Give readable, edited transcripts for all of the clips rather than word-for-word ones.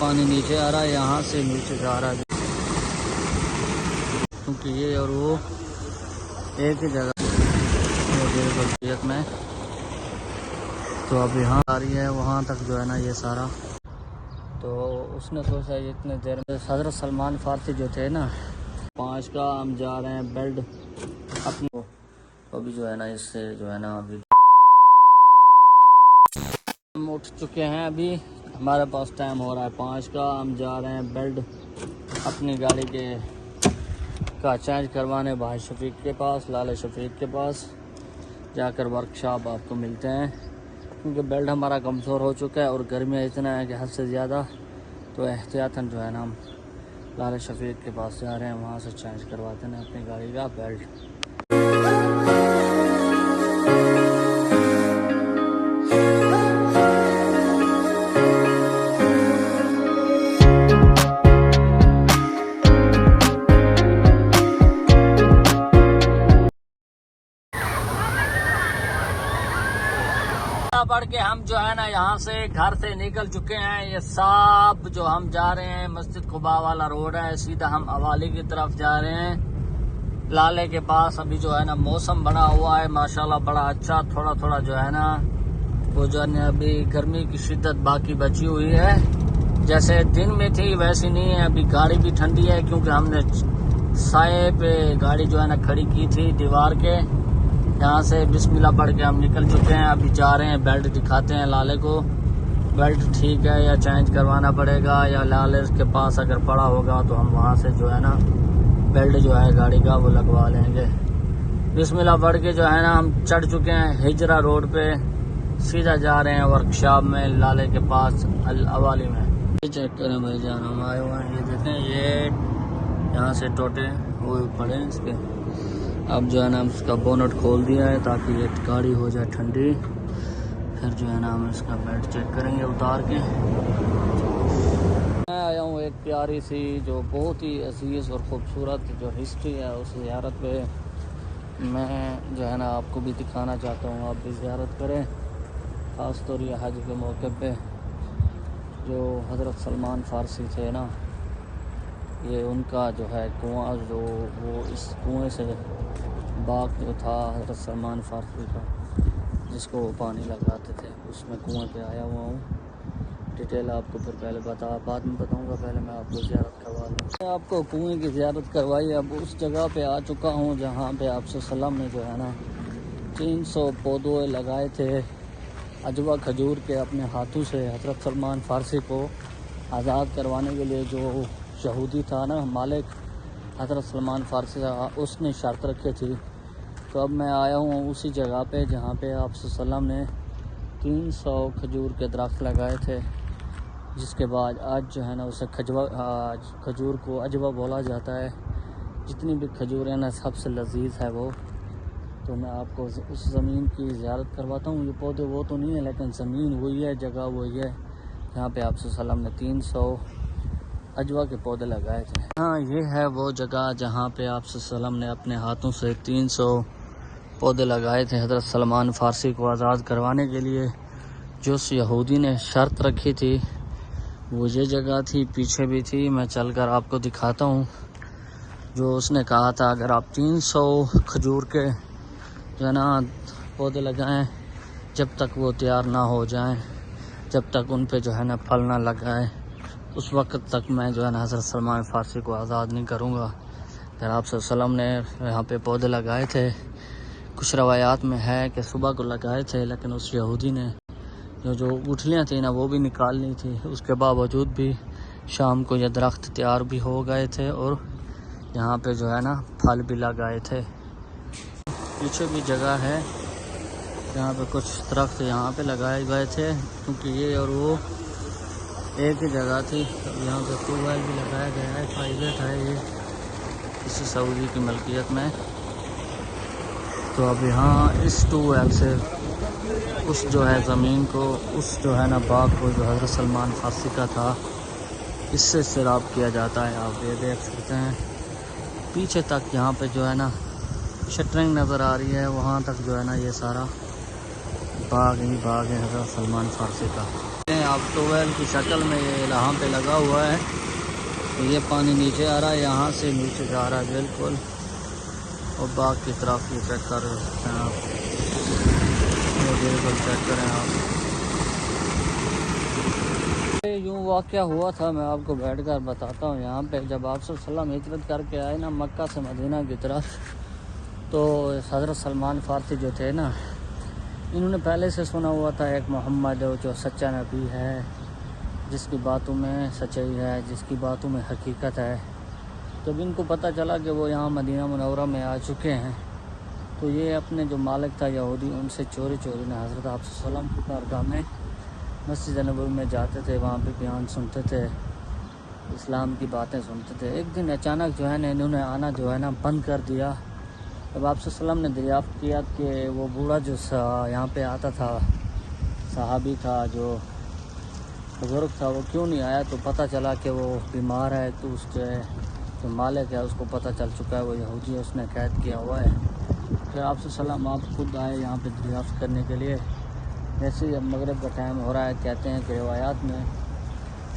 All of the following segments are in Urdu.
پانی نیچے آ رہا ہے، یہاں سے نیچے جا رہا ہے کیونکہ یہ اور وہ ایک ہی جگہ بلدیت میں، تو اب یہاں آ رہی ہے، وہاں تک جو ہے نا یہ سارا. تو اس نے سوچا یہ اتنے دیر میں حضرت سلمان فارسی جو تھے نا 5 کا ہم جا رہے ہیں بیلٹ اپنی، ابھی جو ہے نا اس سے جو ہے نا ابھی ہم اٹھ چکے ہیں، ابھی ہمارے پاس ٹائم ہو رہا ہے 5 کا، ہم جا رہے ہیں بیلٹ اپنی گاڑی کے کا چینج کروانے بھائی شفیق کے پاس، لال شفیق کے پاس جا کر ورک شاپ آپ کو ملتے ہیں، کیونکہ بیلٹ ہمارا کمزور ہو چکا ہے اور گرمی اتنا ہے کہ حد سے زیادہ، تو احتیاطاً جو ہے نا ہم لال شفیق کے پاس جا رہے ہیں، وہاں سے چینج کرواتے ہیں اپنی گاڑی کا بیلٹ. پڑھ کے ہم جو ہے نا یہاں سے گھر سے نکل چکے ہیں، یہ سب جو ہم جا رہے ہیں مسجد قباء والا روڈ ہے، سیدھا ہم حوالی کی طرف جا رہے ہیں لالے کے پاس. ابھی جو ہے نا موسم بنا ہوا ہے ماشاءاللہ بڑا اچھا، تھوڑا تھوڑا جو ہے نا وہ جو ہے نا ابھی گرمی کی شدت باقی بچی ہوئی ہے، جیسے دن میں تھی ویسی نہیں ہے. ابھی گاڑی بھی ٹھنڈی ہے کیونکہ ہم نے سائے پہ گاڑی جو ہے نا کھڑی کی تھی دیوار کے، یہاں سے بسم اللہ پڑھ کے ہم نکل چکے ہیں. ابھی جا رہے ہیں بیلٹ دکھاتے ہیں لالے کو، بیلٹ ٹھیک ہے یا چینج کروانا پڑے گا، یا لالے کے پاس اگر پڑا ہوگا تو ہم وہاں سے جو ہے نا بیلٹ جو ہے گاڑی کا وہ لگوا لیں گے. بسم اللہ پڑھ کے جو ہے نا ہم چڑھ چکے ہیں ہجرا روڈ پہ، سیدھا جا رہے ہیں ورک شاپ میں لالے کے پاس حوالی میں. یہ چیک کریں بھائی جان، ہم آئے ہوئے ہیں، یہ دیکھیں یہ یہاں سے ٹوٹے وہ پڑے ہیں اس کے. اب جو ہے نا ہم اس کا بونٹ کھول دیا ہے تاکہ یہ گاڑی ہو جائے ٹھنڈی، پھر جو ہے نا ہم اس کا بیلٹ چیک کریں گے اتار کے. میں آیا ہوں ایک پیاری سی جو بہت ہی عزیز اور خوبصورت جو ہسٹری ہے اس زیارت پہ، میں جو ہے نا آپ کو بھی دکھانا چاہتا ہوں، آپ بھی زیارت کریں، خاص طور یہ حج کے موقع پہ. جو حضرت سلمان فارسی تھے نا، یہ ان کا جو ہے کنواں، جو وہ اس کنویں سے باغ جو تھا حضرت سلمان فارسی کا جس کو وہ پانی لگاتے تھے، اس میں کنویں پہ آیا ہوا ہوں. ڈیٹیل آپ کو پھر پہلے بعد میں بتاؤں گا، پہلے میں آپ کو زیارت کروا لوں. میں آپ کو کنویں کی زیارت کروائی، اب اس جگہ پہ آ چکا ہوں جہاں پہ آپ صلی اللہ علیہ وسلم نے جو ہے نا 300 پودے لگائے تھے عجوہ کھجور کے اپنے ہاتھوں سے حضرت سلمان فارسی کو آزاد کروانے کے لیے. جو یہودی تھا نا مالک حضرت سلمان فارسی کا، اس نے شرط رکھی تھی. تو اب میں آیا ہوں اسی جگہ پہ جہاں پہ آپ صلی اللہ علیہ وسلم نے 300 کھجور کے درخت لگائے تھے، جس کے بعد آج جو ہے نا اسے کھجور کو عجوہ بولا جاتا ہے. جتنی بھی کھجور ہیں نا سب سے لذیذ ہے وہ. تو میں آپ کو اس زمین کی زیارت کرواتا ہوں. یہ پودے وہ تو نہیں ہیں لیکن زمین وہی ہے، جگہ وہی ہے جہاں پہ آپ صلی اللہ علیہ وسلم نے 300 عجوہ کے پودے لگائے تھے. ہاں یہ ہے وہ جگہ جہاں پہ آپ صلی اللہ علیہ وسلم نے اپنے ہاتھوں سے 300 پودے لگائے تھے حضرت سلمان فارسی کو آزاد کروانے کے لیے. جو اس یہودی نے شرط رکھی تھی وہ یہ جگہ تھی، پیچھے بھی تھی، میں چل کر آپ کو دکھاتا ہوں. جو اس نے کہا تھا اگر آپ 300 کھجور کے جو ہے نا پودے لگائیں، جب تک وہ تیار نہ ہو جائیں، جب تک ان پہ جو ہے نا پھل نہ لگائیں، اس وقت تک میں جو ہے نا حضرت سلمان فارسی کو آزاد نہیں کروں گا. پھر آپ صلی اللہ علیہ وسلم نے یہاں پہ پودے لگائے تھے. کچھ روایات میں ہے کہ صبح کو لگائے تھے، لیکن اس یہودی نے جو گٹھلیاں تھیں نا وہ بھی نکالنی تھی، اس کے باوجود بھی شام کو یہ درخت تیار بھی ہو گئے تھے اور یہاں پہ جو ہے نا پھل بھی لگائے تھے. پیچھے بھی جگہ ہے جہاں پہ کچھ درخت یہاں پہ لگائے گئے تھے، کیونکہ یہ اور وہ ایک ہی جگہ تھی. یہاں پہ ٹیوب ویل بھی لگایا گیا ہے، پرائیویٹ ہے یہ کسی سعودی کی ملکیت میں. تو اب یہاں اس ٹیوب ویل سے اس جو ہے زمین کو، اس جو ہے نا باغ کو جو حضرت سلمان فارسی کا تھا، اس سے سیراب کیا جاتا ہے. آپ یہ دیکھ سکتے ہیں پیچھے تک یہاں پہ جو ہے نا شٹرنگ نظر آ رہی ہے، وہاں تک جو ہے نا یہ سارا باغ ہی باغ ہے حضرت سلمان فارسی کا. آپ ٹویل کی شکل میں یہ یہاں پہ لگا ہوا ہے. یہ پانی نیچے آ رہا ہے, یہاں سے نیچے جا رہا ہے بالکل, اور باغ کی طرف یہ چیک کر سکتے ہیں آپ, یہ بالکل چیک کریں آپ. یوں واقعہ ہوا تھا, میں آپ کو بیٹھ کر بتاتا ہوں. یہاں پہ جب آپ صلی اللہ علیہ وسلم ہجرت کر کے آئے نا مکہ سے مدینہ کی طرف, تو حضرت سلمان فارسی جو تھے نا, انہوں نے پہلے سے سنا ہوا تھا ایک محمد جو سچا نبی ہے, جس کی باتوں میں سچائی ہے, جس کی باتوں میں حقیقت ہے. جب ان کو پتہ چلا کہ وہ یہاں مدینہ منورہ میں آ چکے ہیں, تو یہ اپنے جو مالک تھا یہودی, ان سے چوری نے حضرت آپ صلی اللہ علیہ وسلم کی بارگاہ میں مسجد نبوی میں جاتے تھے, وہاں پہ بیان سنتے تھے, اسلام کی باتیں سنتے تھے. ایک دن اچانک جو ہے نا انہوں نے آنا جو ہے نا بند کر دیا. جب آپ صلی اللہ علیہ وسلم نے دریافت کیا کہ وہ بوڑھا جو یہاں پہ آتا تھا, صحابی تھا, جو بزرگ تھا, وہ کیوں نہیں آیا, تو پتہ چلا کہ وہ بیمار ہے. تو اس کے جو مالک ہے اس کو پتہ چل چکا ہے وہ یہودی ہے, اس نے قید کیا ہوا ہے. پھر آپ صلی اللہ علیہ وسلم آپ خود آئے یہاں پہ دریافت کرنے کے لیے. جیسے اب مغرب کا ٹائم ہو رہا ہے, کہتے ہیں کہ روایات میں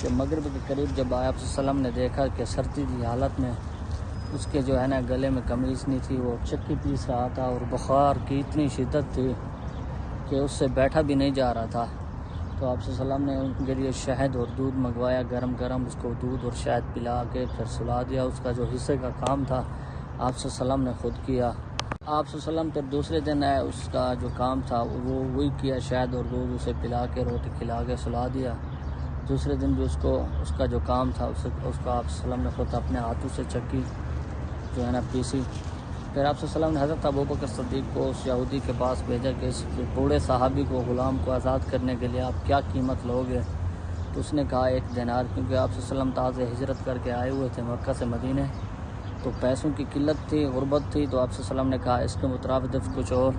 کہ مغرب کے قریب جب آپ صلی اللہ علیہ وسلم نے دیکھا کہ سردی کی حالت میں اس کے جو ہے نا گلے میں قمیض نہیں تھی, وہ چکی پیس رہا تھا, اور بخار کی اتنی شدت تھی کہ اس سے بیٹھا بھی نہیں جا رہا تھا. تو آپ صلی اللہ علیہ وسلم نے ان کے لیے شہد اور دودھ منگوایا, گرم اس کو دودھ اور شہد پلا کے پھر سلا دیا. اس کا جو حصے کا کام تھا آپ صلی اللہ علیہ وسلم نے خود کیا. آپ صلی اللہ علیہ وسلم پھر دوسرے دن آئے, اس کا جو کام تھا وہ وہی کیا, شہد اور دودھ اسے پلا کے روٹی کھلا کے سلا دیا. دوسرے دن بھی اس کا جو کام تھا اس کا آپ صلی اللہ علیہ وسلم نے خود اپنے ہاتھوں سے چکی جو ہے نا پیسی. پھر آپ صلی اللہ علیہ وسلم نے حضرت ابوبکر صدیق کو اس یہودی کے پاس بھیجا کہ اس بوڑھے صحابی کو, غلام کو آزاد کرنے کے لیے آپ کیا قیمت لوگے. تو اس نے کہا 1 دینار, کیونکہ آپ صلی اللہ علیہ وسلم تازہ ہجرت کر کے آئے ہوئے تھے مکہ سے مدینے, تو پیسوں کی قلت تھی, غربت تھی. تو آپ صلی اللہ علیہ وسلم نے کہا اس کے مترادف کچھ اور.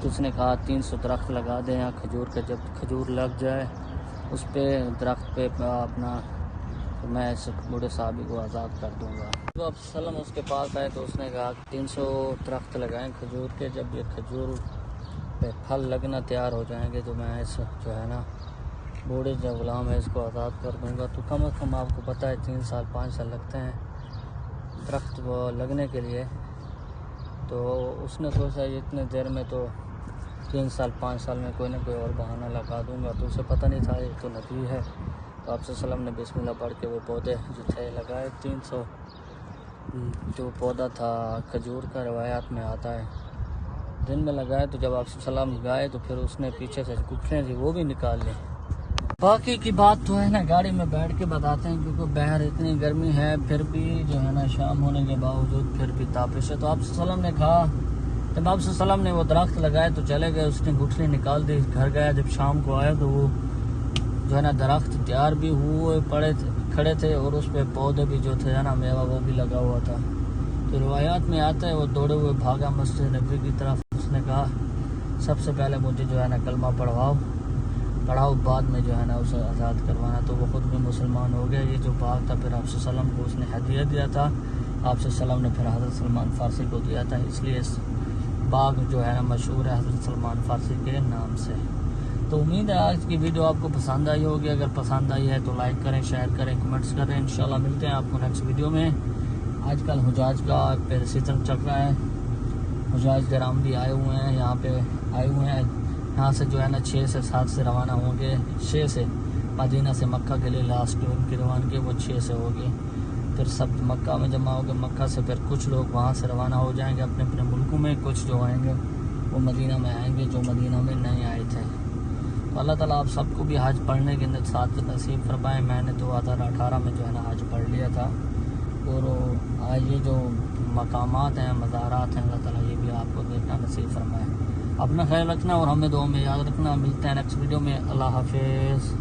تو اس نے کہا 300 درخت لگا دیں یا کھجور کا, جب کھجور لگ جائے اس پہ درخت پہ اپنا, تو میں اس بوڑھے صحابی کو آزاد کر دوں گا. تو آپ صلی اللہ علیہ وسلم اس کے پاس آئے تو اس نے کہا 300 درخت لگائیں کھجور کے, جب یہ کھجور پہ پھل لگنا تیار ہو جائیں گے تو میں اس جو ہے نا بوڑھے جو غلام ہے اس کو آزاد کر دوں گا. تو کم از کم آپ کو پتہ ہے 3 سال 5 سال لگتے ہیں درخت وہ لگنے کے لیے. تو اس نے سوچا اتنے دیر میں تو 3 سال 5 سال میں کوئی نہ کوئی اور بہانہ لگا دوں گا. تو اسے پتہ نہیں تھا یہ تو نبی ہے. تو آپ صلی اللہ علیہ وسلم نے بسم اللہ پڑھ کے وہ پودے جو تھے لگائے. 300 جو پودا تھا کھجور کا, روایات میں آتا ہے دن میں لگائے. تو جب آپ صلی اللہ علیہ وسلم گائے تو پھر اس نے پیچھے سے گٹھلیں تھی وہ بھی نکال لیں. باقی کی بات تو ہے نا گاڑی میں بیٹھ کے بتاتے ہیں, کیونکہ باہر اتنی گرمی ہے, پھر بھی جو ہے نا شام ہونے کے باوجود پھر بھی تابش ہے. تو آپ صلی اللہ علیہ وسلم نے کہا, جب آپ صلی اللہ علیہ وسلم نے وہ درخت لگائے تو چلے گئے, اس نے گٹھلی نکال دی, گھر گیا. جب شام کو آیا تو وہ جو ہے نا درخت تیار بھی ہوئے کھڑے تھے, اور اس پہ پودے بھی جو تھے نا میوہ وہ بھی لگا ہوا تھا. تو روایات میں آتا ہے وہ دوڑے ہوئے بھاگا مسجد نبوی کی طرف. اس نے کہا سب سے پہلے مجھے جو ہے نا کلمہ پڑھاؤ, بعد میں جو ہے نا اسے آزاد کروانا. تو وہ خود بھی مسلمان ہو گیا. یہ جو باغ تھا پھر آپ صلی اللہ علیہ وسلم کو اس نے ہدیہ دیا تھا, آپ صلی اللہ علیہ وسلم نے پھر حضرت سلمان فارسی کو دیا تھا, اس لیے اس باغ جو ہے نا مشہور ہے حضرت سلمان فارسی کے نام سے. تو امید ہے آج کی ویڈیو آپ کو پسند آئی ہوگی. اگر پسند آئی ہے تو لائک کریں, شیئر کریں, کمنٹس کریں. انشاءاللہ ملتے ہیں آپ کو نیکسٹ ویڈیو میں. آج کل حجاج کا پھر سیزن چل رہا ہے, حجاج کرام بھی آئے ہوئے ہیں یہاں پہ آئے ہوئے ہیں. یہاں سے جو ہے نا 6 سے 7 سے روانہ ہوں گے, 6 سے مدینہ سے مکہ کے لیے لاسٹ ان کی روانگی وہ 6 سے ہوگی. پھر سب مکہ میں جمع ہو گے, مکہ سے پھر کچھ لوگ وہاں سے روانہ ہو جائیں گے اپنے اپنے ملکوں میں, کچھ جو آئیں گے وہ مدینہ میں آئیں گے جو مدینہ میں نہیں آئے تھے. تو اللہ تعالیٰ آپ سب کو بھی حج پڑھنے کے ساتھ نصیب فرمائیں. میں نے 2018 میں جو ہے نا حج پڑھ لیا تھا, اور آج یہ جو مقامات ہیں, مزارات ہیں, اللہ تعالیٰ یہ بھی آپ کو دیکھنا نصیب فرمائے. اپنا خیال رکھنا اور ہمیں دعاؤں میں یاد رکھنا. ملتے ہیں نیکسٹ ویڈیو میں. اللہ حافظ.